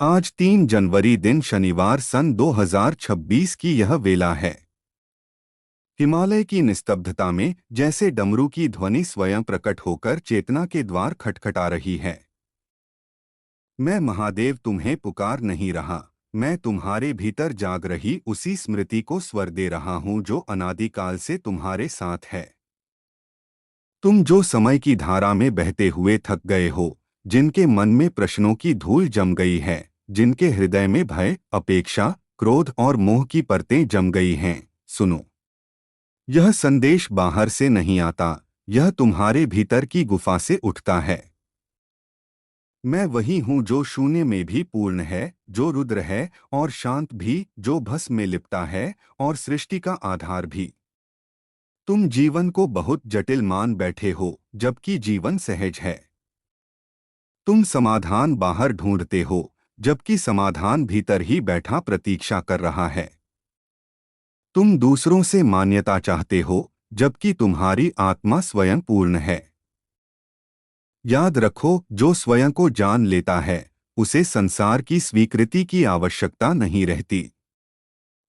आज 3 जनवरी दिन शनिवार सन 2026 की यह वेला है। हिमालय की निस्तब्धता में जैसे डमरू की ध्वनि स्वयं प्रकट होकर चेतना के द्वार खटखटा रही है। मैं महादेव तुम्हें पुकार नहीं रहा, मैं तुम्हारे भीतर जाग रही उसी स्मृति को स्वर दे रहा हूँ जो अनादिकाल से तुम्हारे साथ है। तुम जो समय की धारा में बहते हुए थक गए हो, जिनके मन में प्रश्नों की धूल जम गई है, जिनके हृदय में भय, अपेक्षा, क्रोध और मोह की परतें जम गई हैं, सुनो। यह संदेश बाहर से नहीं आता, यह तुम्हारे भीतर की गुफा से उठता है। मैं वही हूँ जो शून्य में भी पूर्ण है, जो रुद्र है और शांत भी, जो भस्म में लिपटा है और सृष्टि का आधार भी। तुम जीवन को बहुत जटिल मान बैठे हो, जबकि जीवन सहज है। तुम समाधान बाहर ढूंढते हो, जबकि समाधान भीतर ही बैठा प्रतीक्षा कर रहा है। तुम दूसरों से मान्यता चाहते हो, जबकि तुम्हारी आत्मा स्वयं पूर्ण है। याद रखो, जो स्वयं को जान लेता है, उसे संसार की स्वीकृति की आवश्यकता नहीं रहती।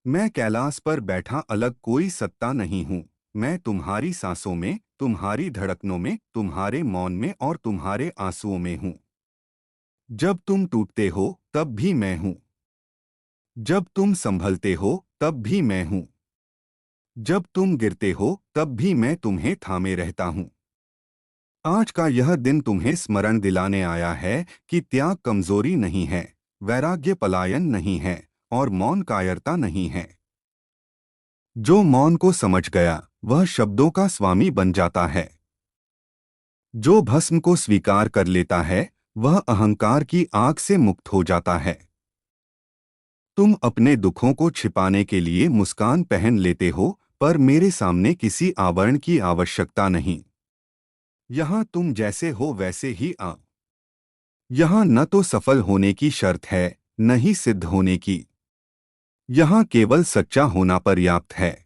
मैं कैलाश पर बैठा अलग कोई सत्ता नहीं हूँ। मैं तुम्हारी सांसों में, तुम्हारी धड़कनों में, तुम्हारे मौन में और तुम्हारे आंसुओं में हूँ। जब तुम टूटते हो, तब भी मैं हूँ। जब तुम संभलते हो, तब भी मैं हूँ। जब तुम गिरते हो, तब भी मैं तुम्हें थामे रहता हूँ। आज का यह दिन तुम्हें स्मरण दिलाने आया है कि त्याग कमजोरी नहीं है, वैराग्य पलायन नहीं है और मौन कायरता नहीं है। जो मौन को समझ गया, वह शब्दों का स्वामी बन जाता है। जो भस्म को स्वीकार कर लेता है, वह अहंकार की आग से मुक्त हो जाता है। तुम अपने दुखों को छिपाने के लिए मुस्कान पहन लेते हो, पर मेरे सामने किसी आवरण की आवश्यकता नहीं। यहाँ तुम जैसे हो वैसे ही आओ। यहाँ न तो सफल होने की शर्त है, न ही सिद्ध होने की। यहाँ केवल सच्चा होना पर्याप्त है।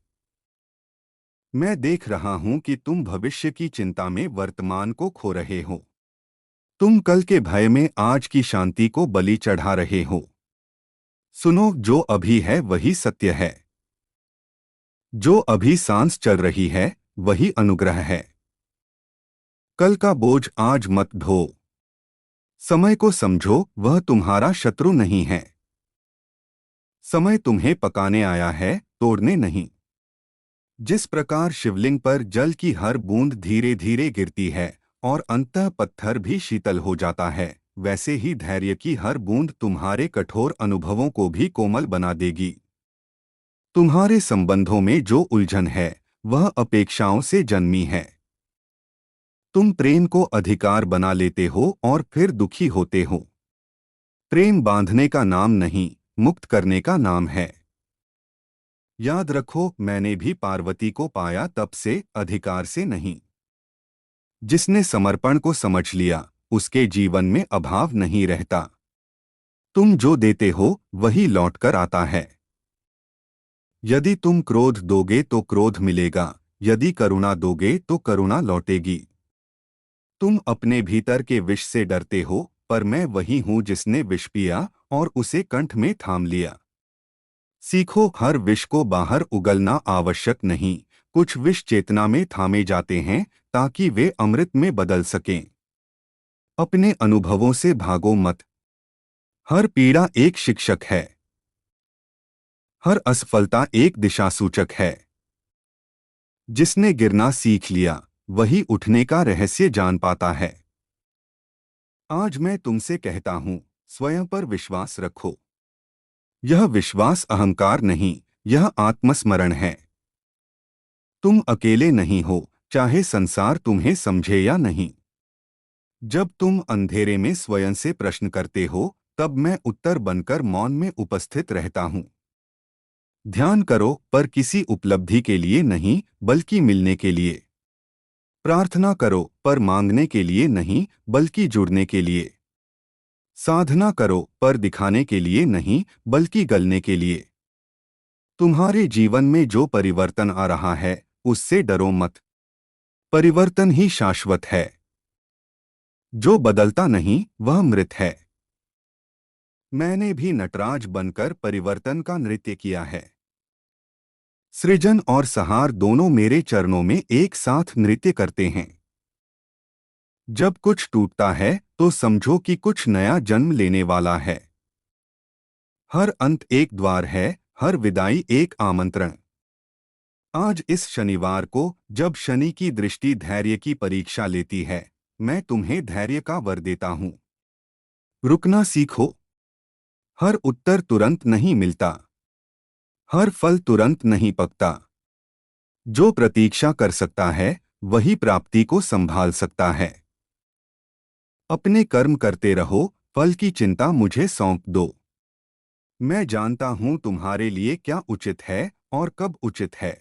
मैं देख रहा हूं कि तुम भविष्य की चिंता में वर्तमान को खो रहे हो। तुम कल के भय में आज की शांति को बलि चढ़ा रहे हो। सुनो, जो अभी है वही सत्य है। जो अभी सांस चल रही है, वही अनुग्रह है। कल का बोझ आज मत ढो। समय को समझो, वह तुम्हारा शत्रु नहीं है। समय तुम्हें पकाने आया है, तोड़ने नहीं। जिस प्रकार शिवलिंग पर जल की हर बूंद धीरे धीरे गिरती है और अंततः पत्थर भी शीतल हो जाता है, वैसे ही धैर्य की हर बूंद तुम्हारे कठोर अनुभवों को भी कोमल बना देगी। तुम्हारे संबंधों में जो उलझन है, वह अपेक्षाओं से जन्मी है। तुम प्रेम को अधिकार बना लेते हो और फिर दुखी होते हो। प्रेम बांधने का नाम नहीं, मुक्त करने का नाम है। याद रखो, मैंने भी पार्वती को पाया तप से, अधिकार से नहीं। जिसने समर्पण को समझ लिया, उसके जीवन में अभाव नहीं रहता। तुम जो देते हो, वही लौटकर आता है। यदि तुम क्रोध दोगे तो क्रोध मिलेगा, यदि करुणा दोगे तो करुणा लौटेगी। तुम अपने भीतर के विष से डरते हो, पर मैं वही हूं जिसने विष पिया और उसे कंठ में थाम लिया। सीखो, हर विष को बाहर उगलना आवश्यक नहीं। कुछ विष चेतना में थामे जाते हैं ताकि वे अमृत में बदल सकें। अपने अनुभवों से भागो मत। हर पीड़ा एक शिक्षक है। हर असफलता एक दिशासूचक है। जिसने गिरना सीख लिया, वही उठने का रहस्य जान पाता है। आज मैं तुमसे कहता हूं, स्वयं पर विश्वास रखो। यह विश्वास अहंकार नहीं, यह आत्मस्मरण है। तुम अकेले नहीं हो, चाहे संसार तुम्हें समझे या नहीं। जब तुम अंधेरे में स्वयं से प्रश्न करते हो, तब मैं उत्तर बनकर मौन में उपस्थित रहता हूँ। ध्यान करो, पर किसी उपलब्धि के लिए नहीं, बल्कि मिलने के लिए। प्रार्थना करो, पर मांगने के लिए नहीं, बल्कि जुड़ने के लिए। साधना करो, पर दिखाने के लिए नहीं, बल्कि गलने के लिए। तुम्हारे जीवन में जो परिवर्तन आ रहा है, उससे डरो मत। परिवर्तन ही शाश्वत है। जो बदलता नहीं, वह मृत है। मैंने भी नटराज बनकर परिवर्तन का नृत्य किया है। सृजन और संहार दोनों मेरे चरणों में एक साथ नृत्य करते हैं। जब कुछ टूटता है तो समझो कि कुछ नया जन्म लेने वाला है। हर अंत एक द्वार है, हर विदाई एक आमंत्रण। आज इस शनिवार को, जब शनि की दृष्टि धैर्य की परीक्षा लेती है, मैं तुम्हें धैर्य का वर देता हूं। रुकना सीखो। हर उत्तर तुरंत नहीं मिलता, हर फल तुरंत नहीं पकता। जो प्रतीक्षा कर सकता है वही प्राप्ति को संभाल सकता है। अपने कर्म करते रहो, फल की चिंता मुझे सौंप दो। मैं जानता हूं तुम्हारे लिए क्या उचित है और कब उचित है।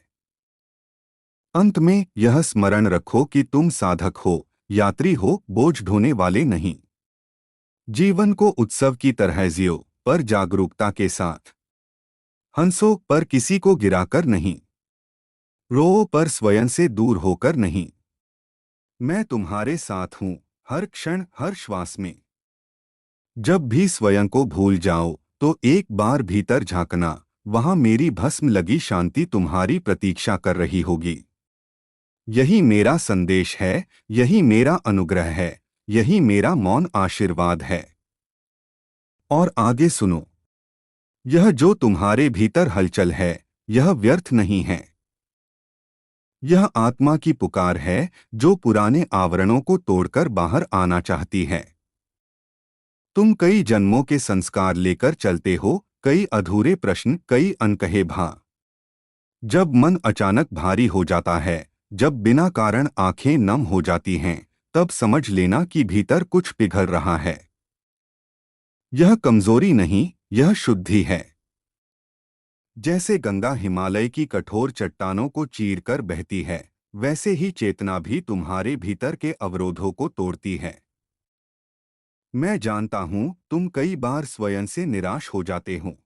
अंत में यह स्मरण रखो कि तुम साधक हो, यात्री हो, बोझ ढोने वाले नहीं। जीवन को उत्सव की तरह जियो, पर जागरूकता के साथ। हंसो, पर किसी को गिराकर नहीं। रो, पर स्वयं से दूर होकर नहीं। मैं तुम्हारे साथ हूं, हर क्षण, हर श्वास में। जब भी स्वयं को भूल जाओ तो एक बार भीतर झांकना, वहां मेरी भस्म लगी शांति तुम्हारी प्रतीक्षा कर रही होगी। यही मेरा संदेश है, यही मेरा अनुग्रह है, यही मेरा मौन आशीर्वाद है। और आगे सुनो। यह जो तुम्हारे भीतर हलचल है, यह व्यर्थ नहीं है। यह आत्मा की पुकार है, जो पुराने आवरणों को तोड़कर बाहर आना चाहती है। तुम कई जन्मों के संस्कार लेकर चलते हो, कई अधूरे प्रश्न, कई अनकहे भाव। जब मन अचानक भारी हो जाता है, जब बिना कारण आंखें नम हो जाती हैं, तब समझ लेना कि भीतर कुछ पिघल रहा है। यह कमजोरी नहीं, यह शुद्धि है। जैसे गंगा हिमालय की कठोर चट्टानों को चीरकर बहती है, वैसे ही चेतना भी तुम्हारे भीतर के अवरोधों को तोड़ती है। मैं जानता हूं, तुम कई बार स्वयं से निराश हो जाते हो।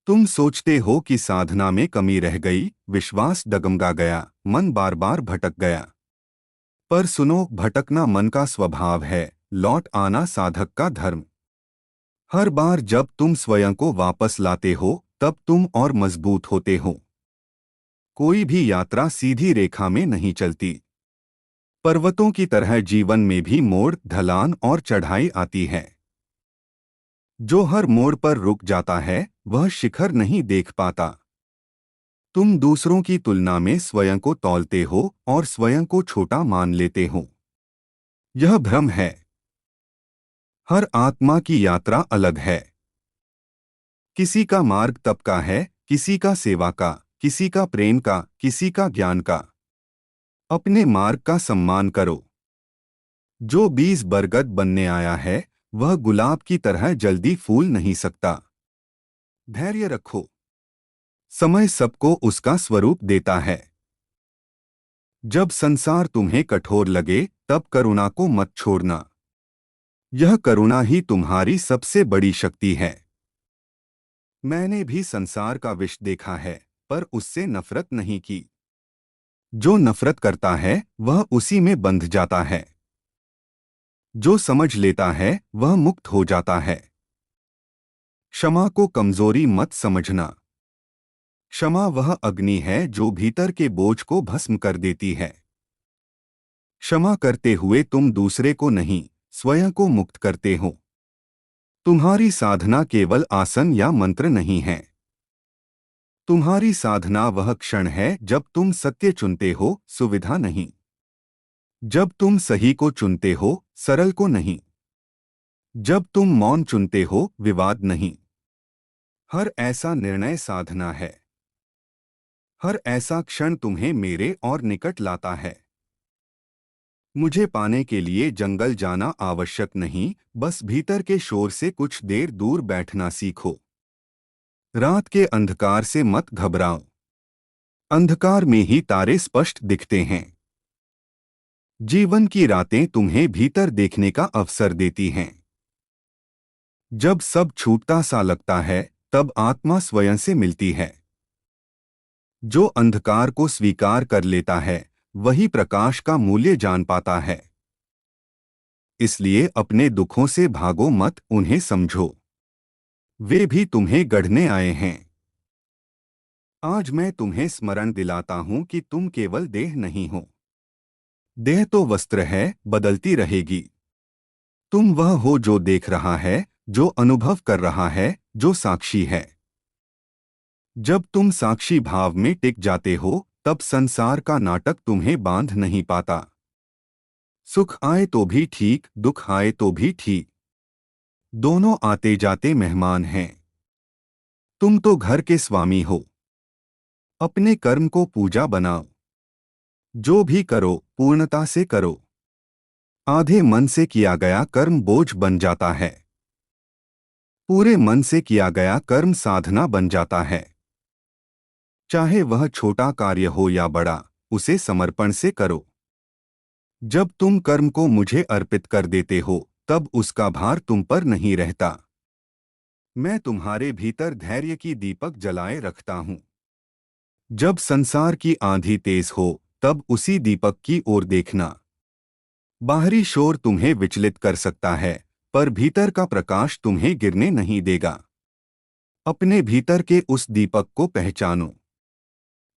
तुम सोचते हो कि साधना में कमी रह गई, विश्वास डगमगा गया, मन बार बार भटक गया। पर सुनो, भटकना मन का स्वभाव है, लौट आना साधक का धर्म। हर बार जब तुम स्वयं को वापस लाते हो, तब तुम और मजबूत होते हो। कोई भी यात्रा सीधी रेखा में नहीं चलती। पर्वतों की तरह जीवन में भी मोड़, ढलान और चढ़ाई आती है। जो हर मोड़ पर रुक जाता है, वह शिखर नहीं देख पाता। तुम दूसरों की तुलना में स्वयं को तौलते हो और स्वयं को छोटा मान लेते हो। यह भ्रम है। हर आत्मा की यात्रा अलग है। किसी का मार्ग तप का है, किसी का सेवा का, किसी का प्रेम का, किसी का ज्ञान का। अपने मार्ग का सम्मान करो। जो बीज बरगद बनने आया है, वह गुलाब की तरह जल्दी फूल नहीं सकता। धैर्य रखो। समय सबको उसका स्वरूप देता है। जब संसार तुम्हें कठोर लगे, तब करुणा को मत छोड़ना। यह करुणा ही तुम्हारी सबसे बड़ी शक्ति है। मैंने भी संसार का विष देखा है, पर उससे नफरत नहीं की। जो नफरत करता है वह उसी में बंध जाता है। जो समझ लेता है वह मुक्त हो जाता है। क्षमा को कमजोरी मत समझना। क्षमा वह अग्नि है जो भीतर के बोझ को भस्म कर देती है। क्षमा करते हुए तुम दूसरे को नहीं, स्वयं को मुक्त करते हो। तुम्हारी साधना केवल आसन या मंत्र नहीं है। तुम्हारी साधना वह क्षण है जब तुम सत्य चुनते हो, सुविधा नहीं। जब तुम सही को चुनते हो, सरल को नहीं। जब तुम मौन चुनते हो, विवाद नहीं। हर ऐसा निर्णय साधना है। हर ऐसा क्षण तुम्हें मेरे और निकट लाता है। मुझे पाने के लिए जंगल जाना आवश्यक नहीं, बस भीतर के शोर से कुछ देर दूर बैठना सीखो। रात के अंधकार से मत घबराओ। अंधकार में ही तारे स्पष्ट दिखते हैं। जीवन की रातें तुम्हें भीतर देखने का अवसर देती हैं। जब सब छूटता सा लगता है, तब आत्मा स्वयं से मिलती है। जो अंधकार को स्वीकार कर लेता है, वही प्रकाश का मूल्य जान पाता है। इसलिए अपने दुखों से भागो मत, उन्हें समझो। वे भी तुम्हें गढ़ने आए हैं। आज मैं तुम्हें स्मरण दिलाता हूं कि तुम केवल देह नहीं हो। देह तो वस्त्र है, बदलती रहेगी। तुम वह हो जो देख रहा है, जो अनुभव कर रहा है, जो साक्षी है। जब तुम साक्षी भाव में टिक जाते हो, तब संसार का नाटक तुम्हें बांध नहीं पाता। सुख आए तो भी ठीक, दुख आए तो भी ठीक। दोनों आते जाते मेहमान हैं। तुम तो घर के स्वामी हो। अपने कर्म को पूजा बनाओ। जो भी करो पूर्णता से करो। आधे मन से किया गया कर्म बोझ बन जाता है। पूरे मन से किया गया कर्म साधना बन जाता है। चाहे वह छोटा कार्य हो या बड़ा, उसे समर्पण से करो। जब तुम कर्म को मुझे अर्पित कर देते हो, तब उसका भार तुम पर नहीं रहता। मैं तुम्हारे भीतर धैर्य की दीपक जलाए रखता हूँ। जब संसार की आंधी तेज हो, तब उसी दीपक की ओर देखना। बाहरी शोर तुम्हें विचलित कर सकता है, पर भीतर का प्रकाश तुम्हें गिरने नहीं देगा। अपने भीतर के उस दीपक को पहचानो।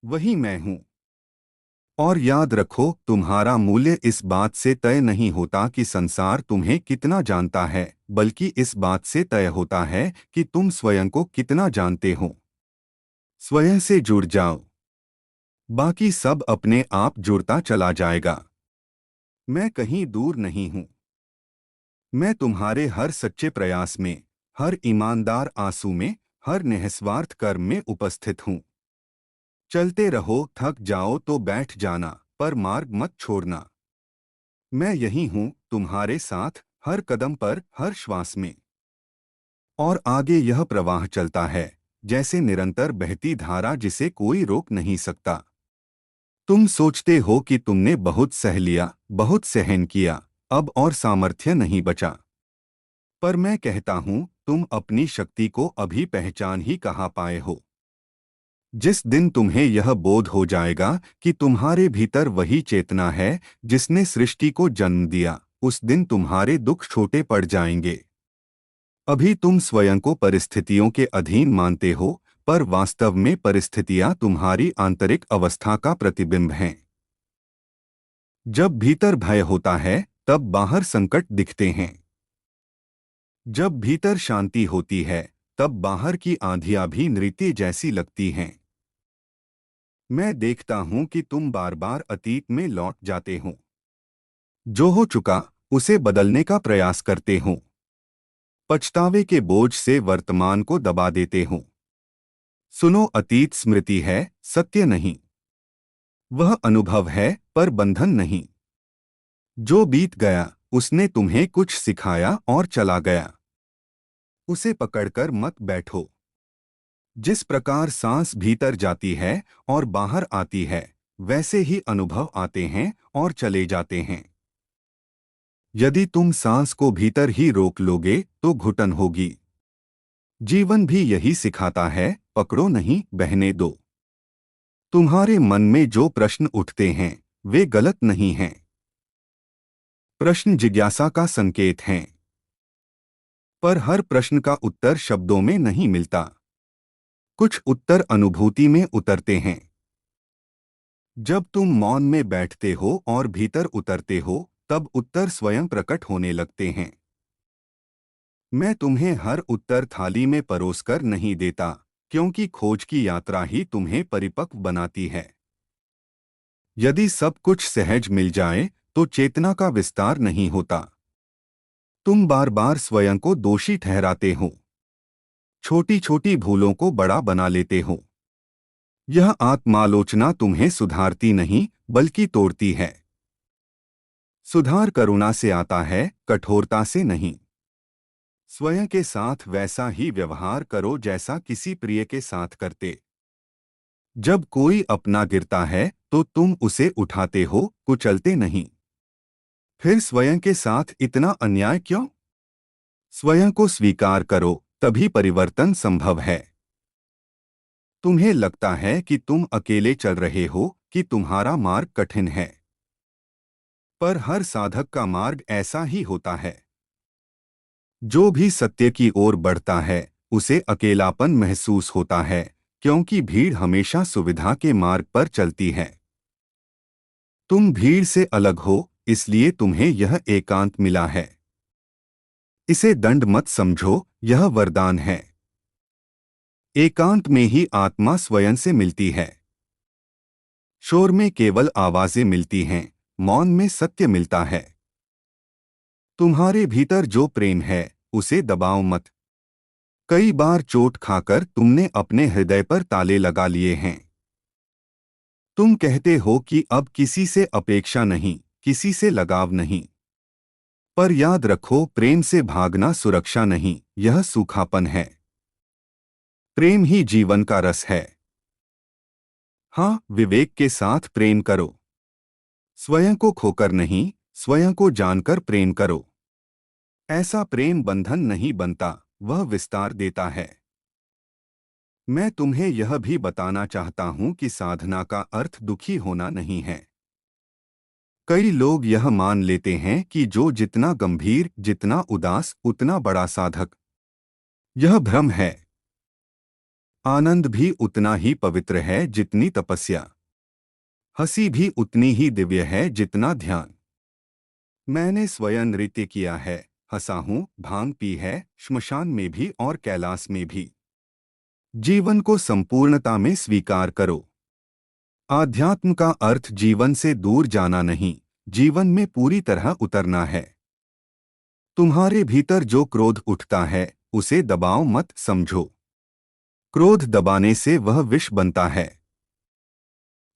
वही मैं हूँ। और याद रखो, तुम्हारा मूल्य इस बात से तय नहीं होता कि संसार तुम्हें कितना जानता है, बल्कि इस बात से तय होता है कि तुम स्वयं को कितना जानते हो। स्वयं से जुड़ जाओ। बाकी सब अपने आप जुड़ता चला जाएगा। मैं कहीं दूर नहीं हूँ। मैं तुम्हारे हर सच्चे प्रयास में, हर ईमानदार आंसू में, हर निस्वार्थ कर्म में उपस्थित हूँ। चलते रहो, थक जाओ तो बैठ जाना, पर मार्ग मत छोड़ना। मैं यही हूँ, तुम्हारे साथ, हर कदम पर, हर श्वास में। और आगे यह प्रवाह चलता है, जैसे निरंतर बहती धारा जिसे कोई रोक नहीं सकता। तुम सोचते हो कि तुमने बहुत सह लिया, बहुत सहन किया, अब और सामर्थ्य नहीं बचा। पर मैं कहता हूँ, तुम अपनी शक्ति को अभी पहचान ही कहाँ पाए हो। जिस दिन तुम्हें यह बोध हो जाएगा कि तुम्हारे भीतर वही चेतना है जिसने सृष्टि को जन्म दिया, उस दिन तुम्हारे दुख छोटे पड़ जाएंगे। अभी तुम स्वयं को परिस्थितियों के अधीन मानते हो, पर वास्तव में परिस्थितियां तुम्हारी आंतरिक अवस्था का प्रतिबिंब हैं। जब भीतर भय होता है, तब बाहर संकट दिखते हैं। जब भीतर शांति होती है, तब बाहर की आंधियां भी नृत्य जैसी लगती हैं। मैं देखता हूं कि तुम बार बार अतीत में लौट जाते हो। जो हो चुका, उसे बदलने का प्रयास करते हो। पछतावे के बोझ से वर्तमान को दबा देते हो। सुनो, अतीत स्मृति है, सत्य नहीं। वह अनुभव है, पर बंधन नहीं। जो बीत गया, उसने तुम्हें कुछ सिखाया और चला गया। उसे पकड़कर मत बैठो। जिस प्रकार सांस भीतर जाती है और बाहर आती है, वैसे ही अनुभव आते हैं और चले जाते हैं। यदि तुम सांस को भीतर ही रोक लोगे, तो घुटन होगी। जीवन भी यही सिखाता है, पकड़ो नहीं, बहने दो। तुम्हारे मन में जो प्रश्न उठते हैं, वे गलत नहीं हैं। प्रश्न जिज्ञासा का संकेत हैं। पर हर प्रश्न का उत्तर शब्दों में नहीं मिलता। कुछ उत्तर अनुभूति में उतरते हैं। जब तुम मौन में बैठते हो और भीतर उतरते हो, तब उत्तर स्वयं प्रकट होने लगते हैं। मैं तुम्हें हर उत्तर थाली में परोसकर नहीं देता, क्योंकि खोज की यात्रा ही तुम्हें परिपक्व बनाती है। यदि सब कुछ सहज मिल जाए, तो चेतना का विस्तार नहीं होता। तुम बार बार स्वयं को दोषी ठहराते हो। छोटी छोटी भूलों को बड़ा बना लेते हो। यह आत्मालोचना तुम्हें सुधारती नहीं, बल्कि तोड़ती है। सुधार करुणा से आता है, कठोरता से नहीं। स्वयं के साथ वैसा ही व्यवहार करो जैसा किसी प्रिय के साथ करते। जब कोई अपना गिरता है, तो तुम उसे उठाते हो, कुचलते नहीं। फिर स्वयं के साथ इतना अन्याय क्यों? स्वयं को स्वीकार करो, तभी परिवर्तन संभव है। तुम्हें लगता है कि तुम अकेले चल रहे हो, कि तुम्हारा मार्ग कठिन है। पर हर साधक का मार्ग ऐसा ही होता है। जो भी सत्य की ओर बढ़ता है, उसे अकेलापन महसूस होता है, क्योंकि भीड़ हमेशा सुविधा के मार्ग पर चलती है। तुम भीड़ से अलग हो, इसलिए तुम्हें यह एकांत मिला है। इसे दंड मत समझो, यह वरदान है। एकांत में ही आत्मा स्वयं से मिलती है। शोर में केवल आवाजें मिलती हैं, मौन में सत्य मिलता है। तुम्हारे भीतर जो प्रेम है, उसे दबाओ मत। कई बार चोट खाकर तुमने अपने हृदय पर ताले लगा लिए हैं। तुम कहते हो कि अब किसी से अपेक्षा नहीं, किसी से लगाव नहीं। पर याद रखो, प्रेम से भागना सुरक्षा नहीं, यह सूखापन है। प्रेम ही जीवन का रस है। हाँ, विवेक के साथ प्रेम करो। स्वयं को खोकर नहीं, स्वयं को जानकर प्रेम करो। ऐसा प्रेम बंधन नहीं बनता, वह विस्तार देता है। मैं तुम्हें यह भी बताना चाहता हूं कि साधना का अर्थ दुखी होना नहीं है। कई लोग यह मान लेते हैं कि जो जितना गंभीर, जितना उदास, उतना बड़ा साधक। यह भ्रम है। आनंद भी उतना ही पवित्र है जितनी तपस्या। हंसी भी उतनी ही दिव्य है जितना ध्यान। मैंने स्वयं नृत्य किया है, हंसा हूं, भांग पी है, श्मशान में भी और कैलाश में भी। जीवन को संपूर्णता में स्वीकार करो। आध्यात्म का अर्थ जीवन से दूर जाना नहीं, जीवन में पूरी तरह उतरना है। तुम्हारे भीतर जो क्रोध उठता है, उसे दबाओ मत समझो। क्रोध दबाने से वह विष बनता है,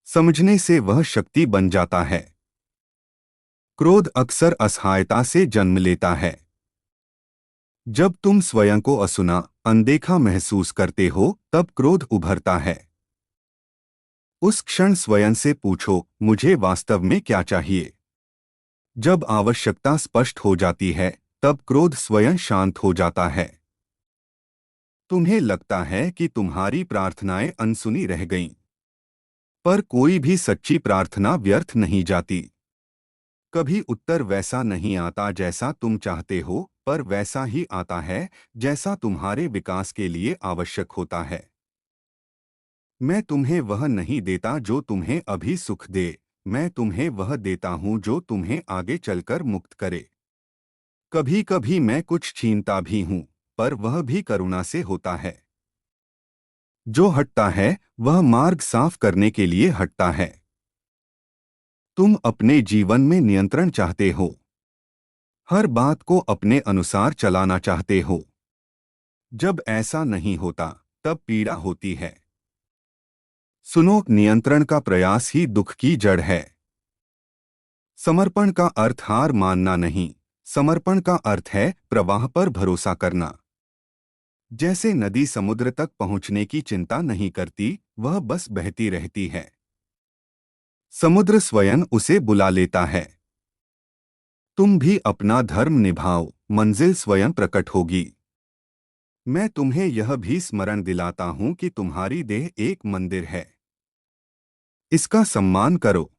समझने से वह शक्ति बन जाता है। क्रोध अक्सर असहायता से जन्म लेता है। जब तुम स्वयं को असुना, अनदेखा महसूस करते हो, तब क्रोध उभरता है। उस क्षण स्वयं से पूछो, मुझे वास्तव में क्या चाहिए? जब आवश्यकता स्पष्ट हो जाती है, तब क्रोध स्वयं शांत हो जाता है। तुम्हें लगता है कि तुम्हारी प्रार्थनाएं अनसुनी रह गईं, पर कोई भी सच्ची प्रार्थना व्यर्थ नहीं जाती। कभी उत्तर वैसा नहीं आता जैसा तुम चाहते हो, पर वैसा ही आता है जैसा तुम्हारे विकास के लिए आवश्यक होता है। मैं तुम्हें वह नहीं देता जो तुम्हें अभी सुख दे, मैं तुम्हें वह देता हूं जो तुम्हें आगे चलकर मुक्त करे। कभी कभी मैं कुछ छीनता भी हूं, पर वह भी करुणा से होता है। जो हटता है, वह मार्ग साफ करने के लिए हटता है। तुम अपने जीवन में नियंत्रण चाहते हो। हर बात को अपने अनुसार चलाना चाहते हो। जब ऐसा नहीं होता, तब पीड़ा होती है। सुनो, नियंत्रण का प्रयास ही दुख की जड़ है। समर्पण का अर्थ हार मानना नहीं, समर्पण का अर्थ है प्रवाह पर भरोसा करना। जैसे नदी समुद्र तक पहुंचने की चिंता नहीं करती, वह बस बहती रहती है। समुद्र स्वयं उसे बुला लेता है। तुम भी अपना धर्म निभाओ, मंजिल स्वयं प्रकट होगी। मैं तुम्हें यह भी स्मरण दिलाता हूं कि तुम्हारी देह एक मंदिर है। इसका सम्मान करो।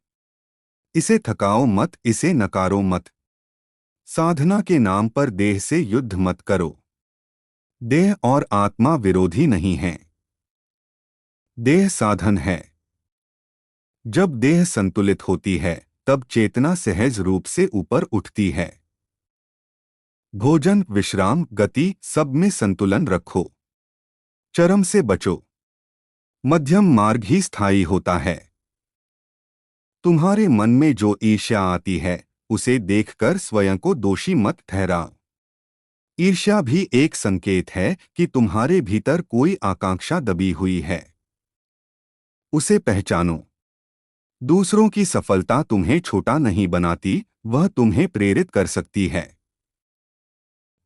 इसे थकाओ मत, इसे नकारो मत। साधना के नाम पर देह से युद्ध मत करो। देह और आत्मा विरोधी नहीं हैं। देह साधन है। जब देह संतुलित होती है, तब चेतना सहज रूप से ऊपर उठती है। भोजन, विश्राम, गति, सब में संतुलन रखो। चरम से बचो। मध्यम मार्ग ही स्थायी होता है। तुम्हारे मन में जो ईर्ष्या आती है, उसे देखकर स्वयं को दोषी मत ठहराओ। ईर्ष्या भी एक संकेत है कि तुम्हारे भीतर कोई आकांक्षा दबी हुई है। उसे पहचानो। दूसरों की सफलता तुम्हें छोटा नहीं बनाती, वह तुम्हें प्रेरित कर सकती है।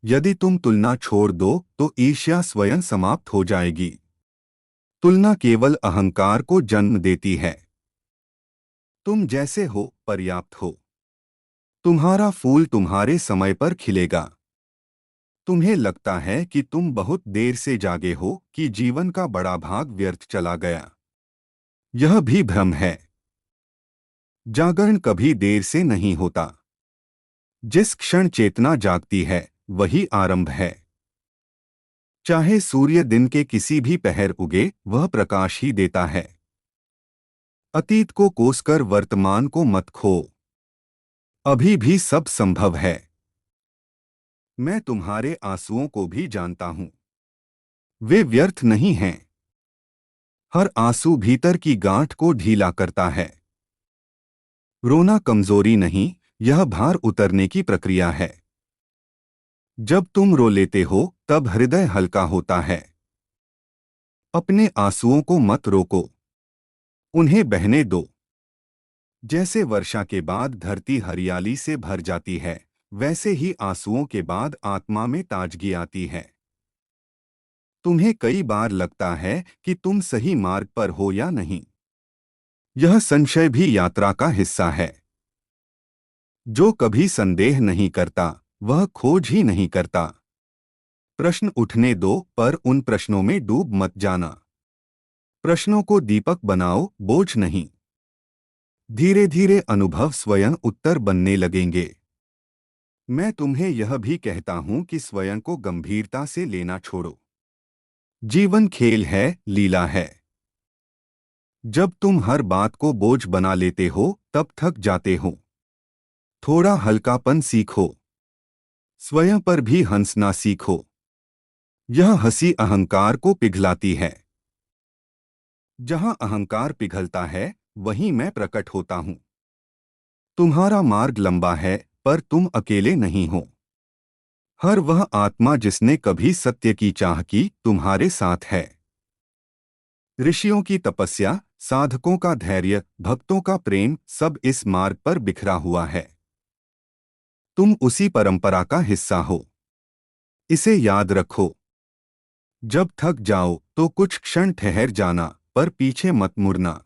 यदि तुम तुलना छोड़ दो, तो ईर्ष्या स्वयं समाप्त हो जाएगी। तुलना केवल अहंकार को जन्म देती है। तुम जैसे हो, पर्याप्त हो। तुम्हारा फूल तुम्हारे समय पर खिलेगा। तुम्हें लगता है कि तुम बहुत देर से जागे हो, कि जीवन का बड़ा भाग व्यर्थ चला गया। यह भी भ्रम है। जागरण कभी देर से नहीं होता। जिस क्षण चेतना जागती है, वही आरंभ है। चाहे सूर्य दिन के किसी भी पहर उगे, वह प्रकाश ही देता है। अतीत को कोसकर वर्तमान को मत खो, अभी भी सब संभव है। मैं तुम्हारे आंसुओं को भी जानता हूं, वे व्यर्थ नहीं हैं। हर आंसू भीतर की गांठ को ढीला करता है। रोना कमजोरी नहीं, यह भार उतरने की प्रक्रिया है। जब तुम रो लेते हो, तब हृदय हल्का होता है। अपने आंसुओं को मत रोको, उन्हें बहने दो। जैसे वर्षा के बाद धरती हरियाली से भर जाती है, वैसे ही आंसुओं के बाद आत्मा में ताजगी आती है। तुम्हें कई बार लगता है कि तुम सही मार्ग पर हो या नहीं। यह संशय भी यात्रा का हिस्सा है। जो कभी संदेह नहीं करता, वह खोज ही नहीं करता। प्रश्न उठने दो, पर उन प्रश्नों में डूब मत जाना। प्रश्नों को दीपक बनाओ, बोझ नहीं। धीरे धीरे अनुभव स्वयं उत्तर बनने लगेंगे। मैं तुम्हें यह भी कहता हूं कि स्वयं को गंभीरता से लेना छोड़ो। जीवन खेल है, लीला है। जब तुम हर बात को बोझ बना लेते हो, तब थक जाते हो। थोड़ा हल्कापन सीखो, स्वयं पर भी हंसना सीखो। यह हंसी अहंकार को पिघलाती है। जहां अहंकार पिघलता है, वहीं मैं प्रकट होता हूं। तुम्हारा मार्ग लंबा है, पर तुम अकेले नहीं हो। हर वह आत्मा जिसने कभी सत्य की चाह की, तुम्हारे साथ है। ऋषियों की तपस्या, साधकों का धैर्य, भक्तों का प्रेम, सब इस मार्ग पर बिखरा हुआ है। तुम उसी परंपरा का हिस्सा हो। इसे याद रखो। जब थक जाओ तो कुछ क्षण ठहर जाना, पर पीछे मत मुड़ना।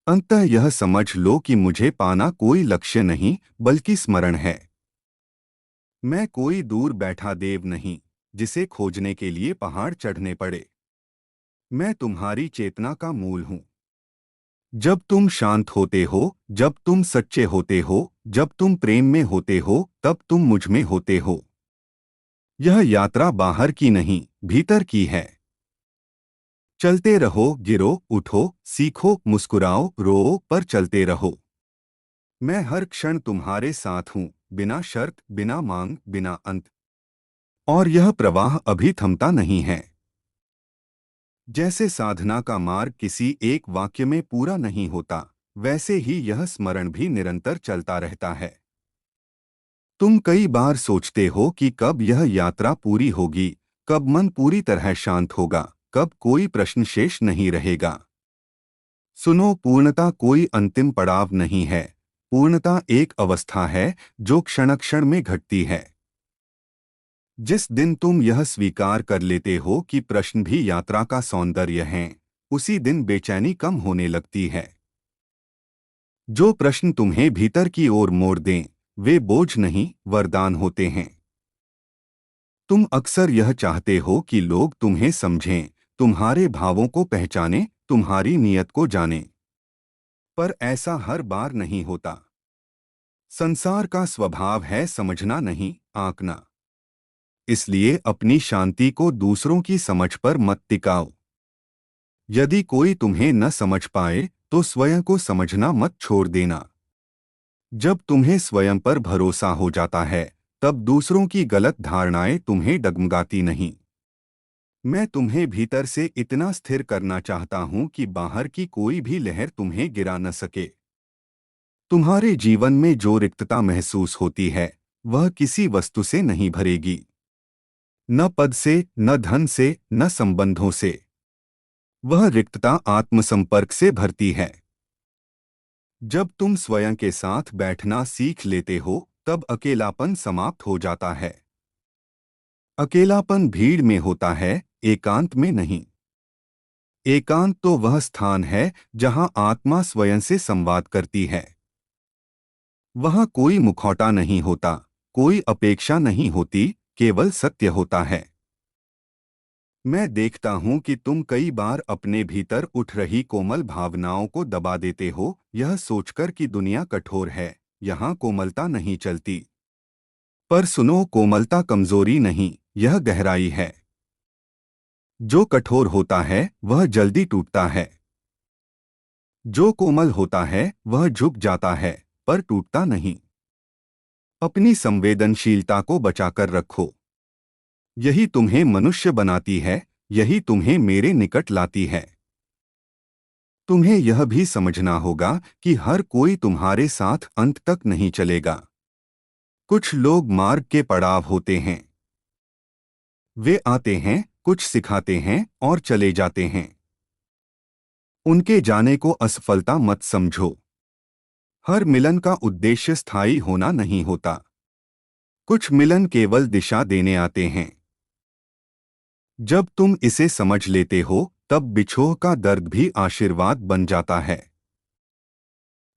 अंततः यह समझ लो कि मुझे पाना कोई लक्ष्य नहीं, बल्कि स्मरण है। मैं कोई दूर बैठा देव नहीं, जिसे खोजने के लिए पहाड़ चढ़ने पड़े। मैं तुम्हारी चेतना का मूल हूं। जब तुम शांत होते हो, जब तुम सच्चे होते हो, जब तुम प्रेम में होते हो, तब तुम मुझ में होते हो। यह यात्रा बाहर की नहीं, भीतर की है। चलते रहो, गिरो, उठो, सीखो, मुस्कुराओ, रो, पर चलते रहो। मैं हर क्षण तुम्हारे साथ हूं, बिना शर्त, बिना मांग, बिना अंत। और यह प्रवाह अभी थमता नहीं है। जैसे साधना का मार्ग किसी एक वाक्य में पूरा नहीं होता, वैसे ही यह स्मरण भी निरंतर चलता रहता है। तुम कई बार सोचते हो कि कब यह यात्रा पूरी होगी, कब मन पूरी तरह शांत होगा, कब कोई प्रश्न शेष नहीं रहेगा। सुनो, पूर्णता कोई अंतिम पड़ाव नहीं है। पूर्णता एक अवस्था है जो क्षण क्षण में घटती है। जिस दिन तुम यह स्वीकार कर लेते हो कि प्रश्न भी यात्रा का सौंदर्य हैं, उसी दिन बेचैनी कम होने लगती है। जो प्रश्न तुम्हें भीतर की ओर मोड़ दें, वे बोझ नहीं, वरदान होते हैं। तुम अक्सर यह चाहते हो कि लोग तुम्हें समझें, तुम्हारे भावों को पहचानें, तुम्हारी नीयत को जानें। पर ऐसा हर बार नहीं होता। संसार का स्वभाव है समझना नहीं, आंकना। इसलिए अपनी शांति को दूसरों की समझ पर मत टिकाओ। यदि कोई तुम्हें न समझ पाए, तो स्वयं को समझना मत छोड़ देना। जब तुम्हें स्वयं पर भरोसा हो जाता है, तब दूसरों की गलत धारणाएं तुम्हें डगमगाती नहीं। मैं तुम्हें भीतर से इतना स्थिर करना चाहता हूं कि बाहर की कोई भी लहर तुम्हें गिरा न सके। तुम्हारे जीवन में जो रिक्तता महसूस होती है, वह किसी वस्तु से नहीं भरेगी। न पद से, न धन से, न संबंधों से। वह रिक्तता आत्मसंपर्क से भरती है। जब तुम स्वयं के साथ बैठना सीख लेते हो, तब अकेलापन समाप्त हो जाता है। अकेलापन भीड़ में होता है, एकांत में नहीं। एकांत तो वह स्थान है जहां आत्मा स्वयं से संवाद करती है। वहां कोई मुखौटा नहीं होता, कोई अपेक्षा नहीं होती, केवल सत्य होता है। मैं देखता हूं कि तुम कई बार अपने भीतर उठ रही कोमल भावनाओं को दबा देते हो, यह सोचकर कि दुनिया कठोर है, यहाँ कोमलता नहीं चलती। पर सुनो, कोमलता कमजोरी नहीं, यह गहराई है। जो कठोर होता है वह जल्दी टूटता है। जो कोमल होता है वह झुक जाता है पर टूटता नहीं। अपनी संवेदनशीलता को बचाकर रखो। यही तुम्हें मनुष्य बनाती है, यही तुम्हें मेरे निकट लाती है। तुम्हें यह भी समझना होगा कि हर कोई तुम्हारे साथ अंत तक नहीं चलेगा। कुछ लोग मार्ग के पड़ाव होते हैं। वे आते हैं, कुछ सिखाते हैं और चले जाते हैं। उनके जाने को असफलता मत समझो। हर मिलन का उद्देश्य स्थायी होना नहीं होता। कुछ मिलन केवल दिशा देने आते हैं। जब तुम इसे समझ लेते हो तब बिछोह का दर्द भी आशीर्वाद बन जाता है।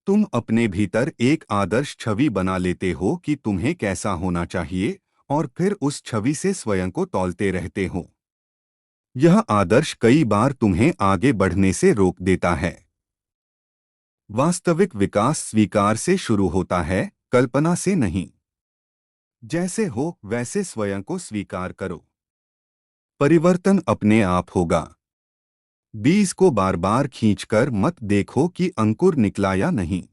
तुम अपने भीतर एक आदर्श छवि बना लेते हो कि तुम्हें कैसा होना चाहिए और फिर उस छवि से स्वयं को तौलते रहते हो। यह आदर्श कई बार तुम्हें आगे बढ़ने से रोक देता है। वास्तविक विकास स्वीकार से शुरू होता है, कल्पना से नहीं। जैसे हो वैसे स्वयं को स्वीकार करो। परिवर्तन अपने आप होगा। बीज को बार बार खींचकर मत देखो कि अंकुर निकला या नहीं।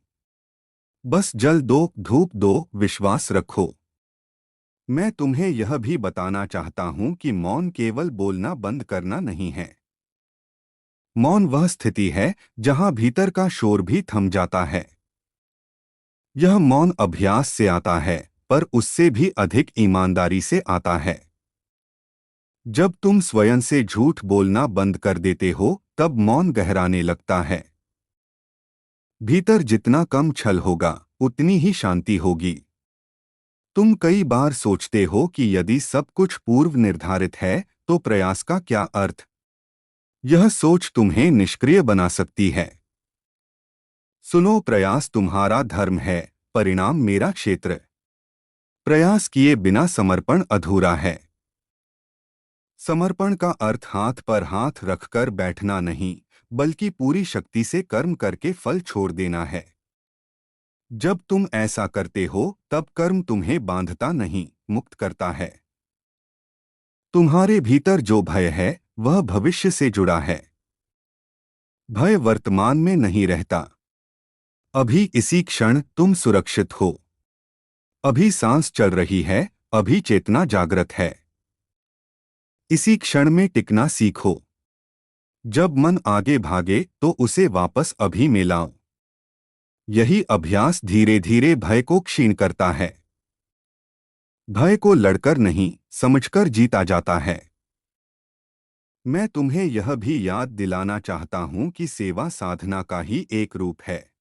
बस जल दो, धूप दो, विश्वास रखो। मैं तुम्हें यह भी बताना चाहता हूं कि मौन केवल बोलना बंद करना नहीं है। मौन वह स्थिति है जहां भीतर का शोर भी थम जाता है। यह मौन अभ्यास से आता है, पर उससे भी अधिक ईमानदारी से आता है। जब तुम स्वयं से झूठ बोलना बंद कर देते हो तब मौन गहराने लगता है। भीतर जितना कम छल होगा उतनी ही शांति होगी। तुम कई बार सोचते हो कि यदि सब कुछ पूर्व निर्धारित है तो प्रयास का क्या अर्थ। यह सोच तुम्हें निष्क्रिय बना सकती है। सुनो, प्रयास तुम्हारा धर्म है, परिणाम मेरा क्षेत्र। प्रयास किए बिना समर्पण अधूरा है। समर्पण का अर्थ हाथ पर हाथ रखकर बैठना नहीं, बल्कि पूरी शक्ति से कर्म करके फल छोड़ देना है। जब तुम ऐसा करते हो तब कर्म तुम्हें बांधता नहीं, मुक्त करता है। तुम्हारे भीतर जो भय है वह भविष्य से जुड़ा है। भय वर्तमान में नहीं रहता। अभी इसी क्षण तुम सुरक्षित हो। अभी सांस चल रही है, अभी चेतना जागृत है। इसी क्षण में टिकना सीखो। जब मन आगे भागे तो उसे वापस अभी में लाओ। यही अभ्यास धीरे धीरे भय को क्षीण करता है। भय को लड़कर नहीं, समझकर जीता जाता है। मैं तुम्हें यह भी याद दिलाना चाहता हूं कि सेवा साधना का ही एक रूप है।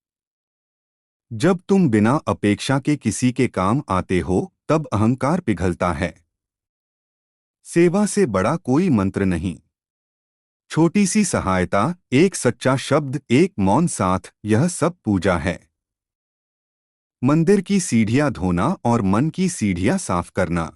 जब तुम बिना अपेक्षा के किसी के काम आते हो तब अहंकार पिघलता है। सेवा से बड़ा कोई मंत्र नहीं। छोटी सी सहायता, एक सच्चा शब्द, एक मौन साथ, यह सब पूजा है। मंदिर की सीढ़ियां धोना और मन की सीढ़ियां साफ करना।